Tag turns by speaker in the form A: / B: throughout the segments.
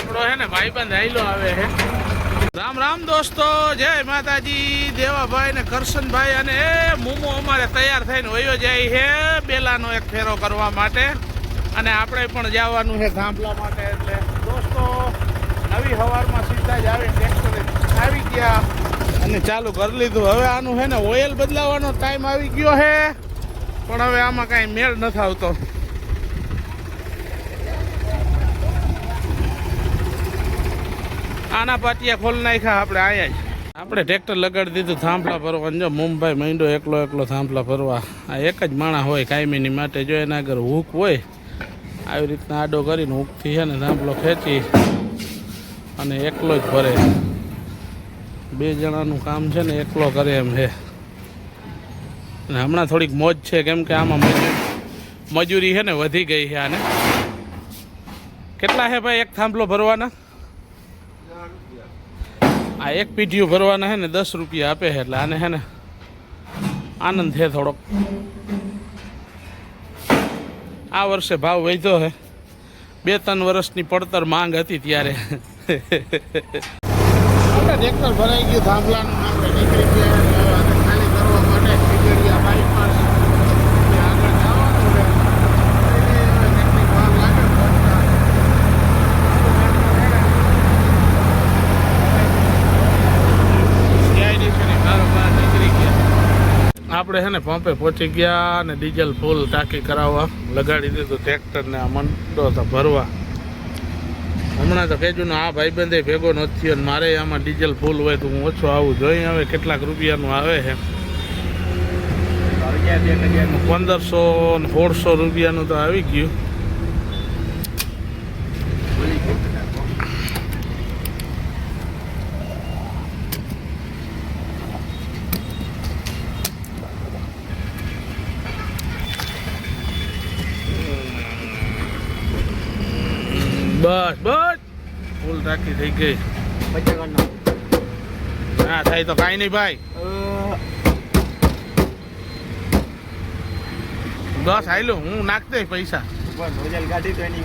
A: આપણો હે ને ભાઈબંધ આયલો આવે હે. રામ રામ દોસ્તો, જય માતાજી. દેવાભાઈ ને કરશનભાઈ અને મુમો અમારે તૈયાર થઈને વયો જાય છે બેલાનો એક ફેરો કરવા માટે, અને આપણે પણ જવાનું છે થાંભલા માટે. એટલે દોસ્તો નવી સવારમાં સીધા જ આવી ટ્રેક્ટર આવી ગયા અને ચાલુ કરી લીધું. હવે આનું છે ને ઓઇલ બદલાવાનો ટાઈમ આવી ગયો છે, પણ હવે આમાં કાંઈ મેળ નથી આવતો. આના પાટિયા ખોલ નાખ્યા આપણે આયા જ. આપણે ટ્રેક્ટર લગાડી દીધું થાંભલા ભરવા. જો મુંબઈ માંડો એકલો થાંભલા ભરવા. આ એક જ માણસ હોય કાયમીની માટે. જો એના આગળ હૂક હોય, આવી રીતના આડો કરીને હૂકથી છે ને થાંભલો ખેંચી અને એકલો જ ભરે. 2 જણાનું કામ છે ને એકલો કરે એમ છે. અને હમણાં થોડીક મોજ છે, કેમ કે આમાં મજૂરી છે ને વધી ગઈ છે. આને કેટલા છે ભાઈ એક થાંભલો ભરવાના? આ એક પીઢીઓ ભરવાના છે ને 10 રૂપિયા આપે છે. એટલે આને છે ને આનંદ છે થોડોક. આ વર્ષે ભાવ વધ્યો છે. 2-3 વર્ષની પડતર માંગ હતી ત્યારે. ટ્રેક્ટર ભરાઈ ગયું થાંભલાનું. આપણે નીકળી ગયા ખાલી કરવા માટે ખીજડીયા બાયપાસ આગળ જવાનું છે. કેટલીક વાર લાગે આપણે છે ને પંપે પહોંચી ગયા અને ડીઝલ ફૂલ ટાંકી કરાવવા લગાડી દીધું ટ્રેક્ટરને. આ મંડો તો ભરવા. હમણાં તો કેજુનો આ ભાઈબંધે ભેગો નથી થયો, અને મારે આમાં ડીઝલ ફૂલ હોય તો હું ઓછો આવું જોઈએ. હવે કેટલાક રૂપિયાનું આવે છે, 1500 ને 1600 રૂપિયાનું તો આવી ગયું. બસ બસ ફૂલ ટાંકી થઈ ગઈ. ના થાય તો કાંઈ નહીં ભાઈ. બસ આયલો હું નાખ દે પૈસા. ગાડી તો એની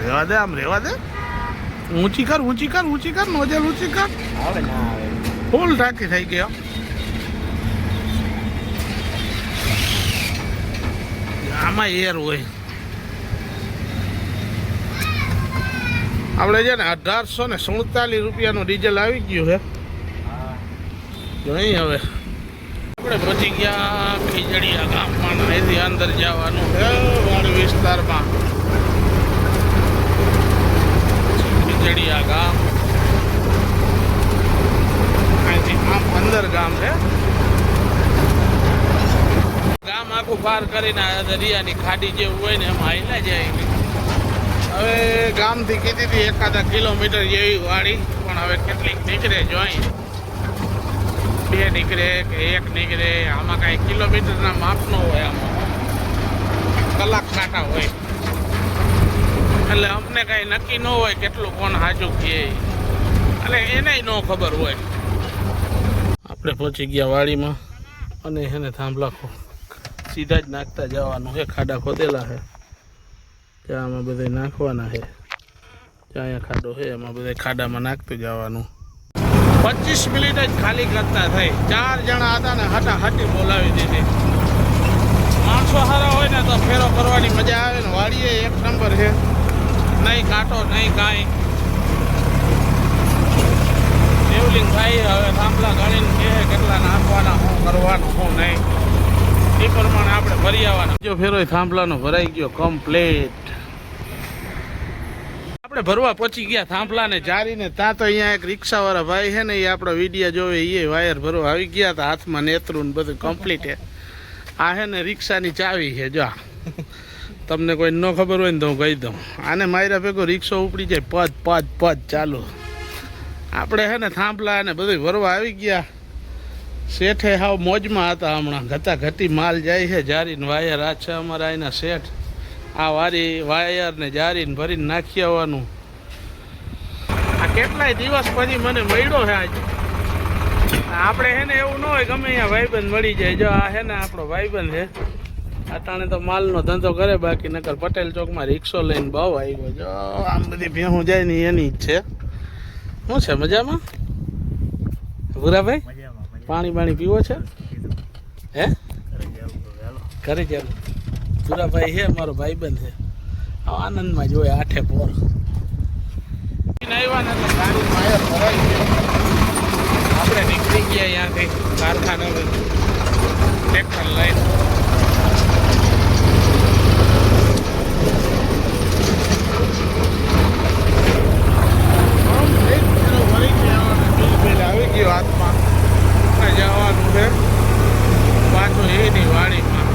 A: રેવા દે, આમ રેવા દે. ઊંચી કર નોજલ ઊંચી કર. ફૂલ ટાંકી થઈ ગયો. આમાં એર હોય. આપણે છે ને 1847 રૂપિયાનું ડીઝલ આવી ગયું છે. જોઈ હવે આપણે પહોંચી ગયા ખીજડીયા ગામમાં. અહીંથી અંદર જવાનું છે વાડી વિસ્તારમાં. ખીજડીયા ગામ અહીંથી આમ અંદર ગામ છે. ગામ આખું પાર કરીને દરિયાની ખાડી જેવું હોય ને એમાં હાલ્યા જાય. હવે ગામથી કીધી હતી 1 કિલોમીટર જેવી વાડી, પણ હવે કેટલીક નીકળે જોઈ. 2 નીકળે કે 1 નીકળે. આમાં કાંઈ કિલોમીટરના માપ ન હોય, આમાં કલાક કાંટા હોય. એટલે અમને કાંઈ નક્કી ન હોય કેટલું કોણ સાચું કહે, એટલે એને ન ખબર હોય. આપણે પહોંચી ગયા વાડીમાં અને એને થાંભલા સીધા જ નાખતા જવાનું છે. ખાડા ખોદેલા છે ત્યાં આમાં બધા નાખવાના છે. ત્યાં અહીંયા ખાડો છે એમાં બધા ખાડામાં નાખતું જવાનું. 25 મિનિટ જ ખાલી કરતા થઈ. 4 જણા હતા ને હટાહટી બોલાવી દીધી. માણસો સારા હોય ને તો ફેરો કરવાની મજા આવે ને. વાડીએ 1 નંબર છે, નહીં કાંટો નહીં કાંઈ. ટ્રેવલિંગ થાય. હવે થાંભલા ગણીને કહે કેટલા નાખવાના, શું કરવાનું શું નહીં, એ પ્રમાણે આપણે ભરી આવવાના. જો ફેરો થાંભલાનો ભરાઈ ગયો કમ્પ્લીટ. આપણે ભરવા પહોંચી ગયા થાંભલાને જારીને. ત્યાં તો અહીંયા એક રિક્ષાવાળા ભાઈ છે ને, એ આપણો વિડીયો જોવે, એ વાયર ભરવા આવી ગયા હતા. હાથમાં નેતરું ને બધું કમ્પ્લીટ છે. આ છે ને રિક્ષાની ચાવી છે. જો તમને કોઈ ન ખબર હોય ને તો હું કહી દઉં. આને માર્યા ભેગો રિક્ષો ઉપડી જાય. પદ ચાલુ. આપણે છે ને થાંભલા અને બધું ભરવા આવી ગયા. શેઠે હાવ મોજમાં હતા. હમણાં ઘટી માલ જાય છે. જારીને વાયર આ છે અમારા એના શેઠ. આ વારી વાયર ને જારીને ભરીને નાખી આવવાનું. આ કેટલાય દિવસ પછી મને મળ્યો છે આજે. આપણે હે ને એવું ન હોય ગમે અહીંયા ભાઈબંધ મળી જાય. જો આ હે ને આપણો ભાઈબંધ છે, અટાણે તો માલનો ધંધો કરે, બાકી નકર પટેલ ચોકમાં રિક્ષો લઈને બહુ આવ્યો. જો આમ બધી ભેહું જાય ને એની જ છે. શું છે મજામાં ભૂરાભાઈ? પાણી બાણી પીવો છે? હે ઘરે જાવ. ભૂરાભાઈ છે મારો ભાઈબંધ છે. આનંદમાં જોઈએ આઠે પોર આવ્યા ને એટલે ગાડીમાં આયર ભરાઈ ગયો. આપણે નીકળી ગયા અહીંયાથી કારખાને ટ્રેક્ટર લઈને. આવી ગયો હાથમાં જવાનું છે પાછું એની વાડીમાં.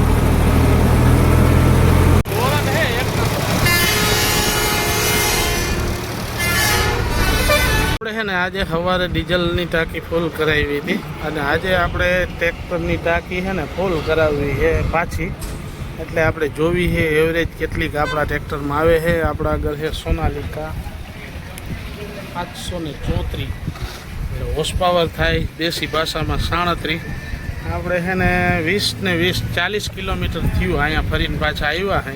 A: આપણે છે ને આજે સવારે ડીઝલની ટાંકી ફૂલ કરાવી હતી અને આજે આપણે ટ્રેક્ટરની ટાંકી છે ને ફૂલ કરાવવી છે પાછી. એટલે આપણે જોવી છે એવરેજ કેટલીક આપણા ટ્રેક્ટરમાં આવે છે. આપણા આગળ છે સોનાલિકા 734, હોર્સ પાવર થાય દેશી ભાષામાં 37. આપણે છે ને 20 ને 40 કિલોમીટર થયું અહીંયા ફરીને પાછા આવ્યા છે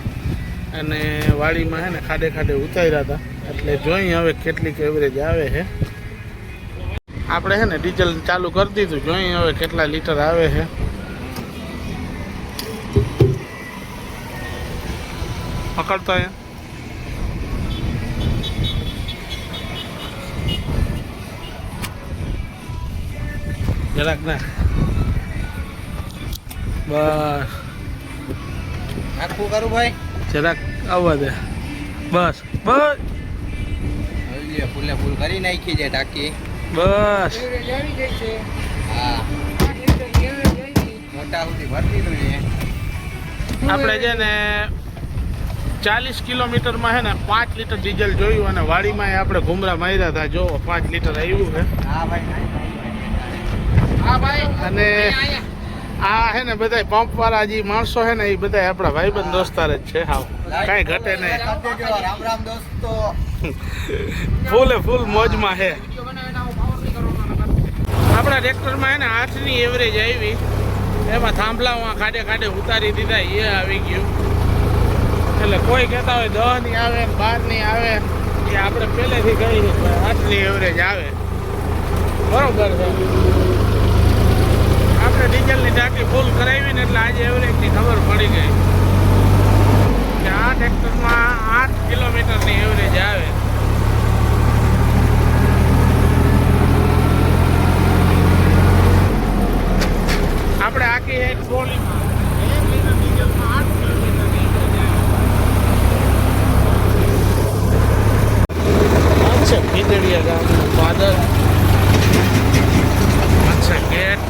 A: અને વાડીમાં છે ને ખાડે ખાડે ઉતાર્યા હતા. એટલે જોઈએ હવે કેટલીક એવરેજ આવે છે. આપણે છે ને ડીઝલ ચાલુ કરી દીધું, જોઈએ હવે કેટલા લીટર આવે છે. પકડતો અહીંયા જરાક ના બસ
B: આખું કરું ભાઈ,
A: જરાક આવવા દે બસ બસ
B: ફૂલે ફૂલ કરી નાખી છે ટાંકી.
A: બસ
B: હા મોટા સુધી ભરતી છે.
A: આપણે છે ને 40 કિલોમીટરમાં છે ને 5 લીટર ડીઝલ જોયું અને વાડીમાં આપણે ઘુમરા માર્યા હતા. જો 5 લીટર આવ્યું છે.
B: હા ભાઈ,
A: અને આ છે ને બધા પંપ વાળા જે માણસો છે ને એ બધા આપણા ભાઈબંધ દોસ્તાર જ છે. હાવ કાંઈ ઘટે નહીં.
B: રામ રામ દોસ્તો.
A: ફૂલે ફૂલ મોજમાં છે. આપણા ટ્રેક્ટરમાં છે ને 8ની એવરેજ આવી. એમાં થાંભલામાં ખાડે ખાડે ઉતારી દીધા, એ આવી ગયું. એટલે કોઈ કહેતા હોય 10ની આવે 12ની આવે, એ આપણે પહેલેથી કહી 8ની એવરેજ આવે. બરોબર છે. આપણે ડીઝલની ટાંકી ફૂલ કરાવી ને એટલે આજે એવરેજની ખબર પડી ગઈ કે આ ટ્રેક્ટરમાં 8 કિલોમીટરની એવરેજ આવે. આપણે આખી એક ટ્રોલીમાં 1 લીટર ડીઝલમાં 8 કિલોમીટરની એવરેજ આવે. છે ભીદડિયા ગામનું પાદર. અચ્છા ગેટ.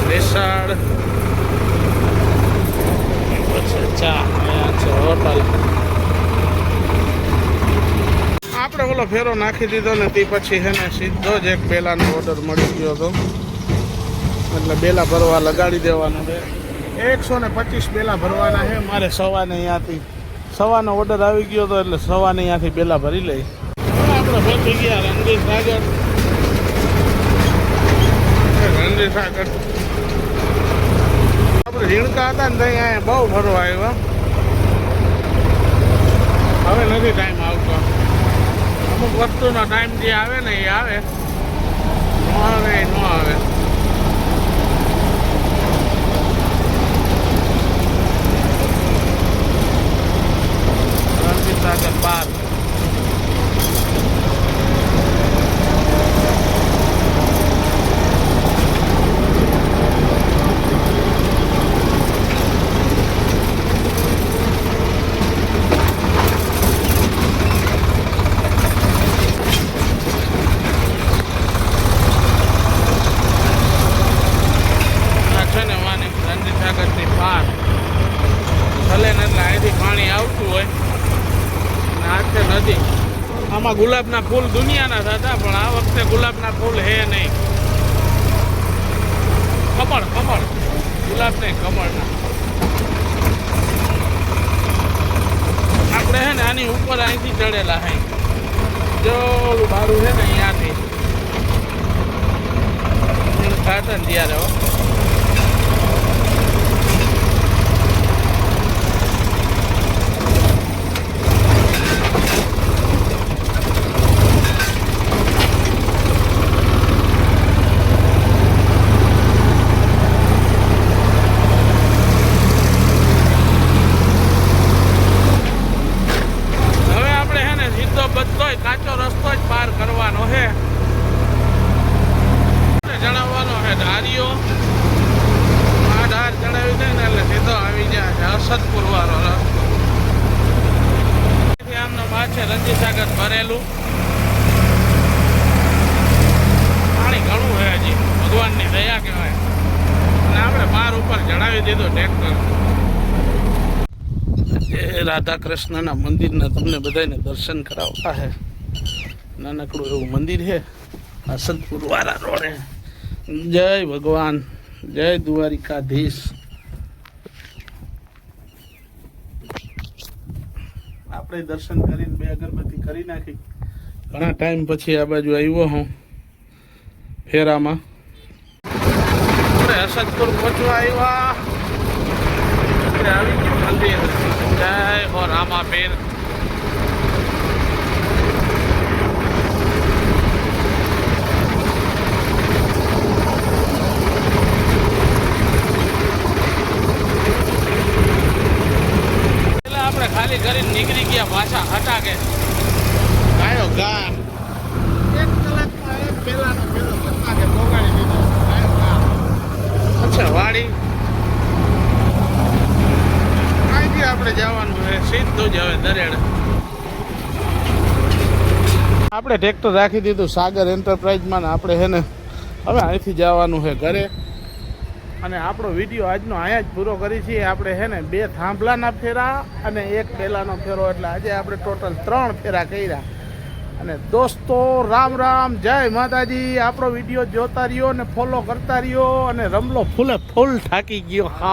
A: રેસાડ હોટલ. આપણે ઓલો ફેરો નાખી દીધો ને તે પછી છે ને સીધો જ એક બેલાનો ઓર્ડર મળી ગયો હતો. એટલે બેલા ભરવા લગાડી દેવાનો છે. 125 બેલા ભરવાના છે મારે. સવાને અહીંયાથી સવાનો ઓર્ડર આવી ગયો હતો એટલે સવાને અહીંયાથી બેલા ભરી લઈ. આપણે પહોંચી ગયા રણજીત સાગર. રણજીત સાગર આપણે રીણકા હતા ને ત્યાં અહીંયા બહુ ફરવા આવ્યા. હવે નથી ટાઈમ આવતો. અમુક વસ્તુનો ટાઈમ જે આવે ને એ આવે, ન આવે ન આવે. રણજીત સાગર પાર્ક. આમાં ગુલાબના ફૂલ દુનિયાના થતા, પણ આ વખતે ગુલાબના ફૂલ હે નહીં. કમળ કમળ, ગુલાબ નહીં, કમળના. આપણે હે ને આની ઉપર અહીંથી ચડેલા હે, જો ઓલું બારું છે ને અહીંયાથી ખાતા ને ત્યારે હો. કાચો રસ્તો જ પાર કરવાનો છે. જણાવવાનો છે ધારીઓ, આ ધાર ચડાવી દે ને એટલે સીધો આવી જાય છે અસદપુર વાળો રસ્તો. આમનો માછે રંજી સાગર ભરેલું પાણી ઘણું છે હજી, ભગવાનની દયા કહેવાય. અને આપણે પાર ઉપર ચડાવી દીધું ટ્રેક્ટર. રાધા કૃષ્ણના મંદિરના તમને બધાને દર્શન કરાવવા છે. નાનકડું એવું મંદિર છે અસદપુર વાળા રોડે. જય ભગવાન, જય દ્વારિકાધીશ. આપણે દર્શન કરીને બે અગરબત્તી કરી નાખી. ઘણા ટાઈમ પછી આ બાજુ આવ્યો હું ફેરામાં. આપણે અસદપુર પહોંચવા આવ્યા. આવી ગયું મંદિર. જય હો રામાપીર. આપણે ખાલી કરીને નીકળી ગયા પાછા હટાકે ગાયો ગા. 1 કલાકમાં એક પેલાનો પેલો હટાકે પોગાડી દીધો ગાયો ગા. અચ્છા વાડી આપણે જવાનું છે સીધું જ હવે દરેડ. આપણે ટ્રેક્ટર રાખી દીધું સાગર એન્ટરપ્રાઇઝમાં. આપણે છે ને હવે અહીંથી જવાનું છે ઘરે. અને આપણો વિડીયો આજનો અહીંયા જ પૂરો કરી છીએ. આપણે છે ને 2 થાંભલાના ફેરા અને 1 પેલાનો ફેરો, એટલે આજે આપણે ટોટલ 3 ફેરા કર્યા. અને દોસ્તો રામ રામ, જય માતાજી. આપણો વિડીયો જોતા રહ્યો અને ફોલો કરતા રહ્યો. અને રમલો ફૂલે ફૂલ થાકી ગયો. હા.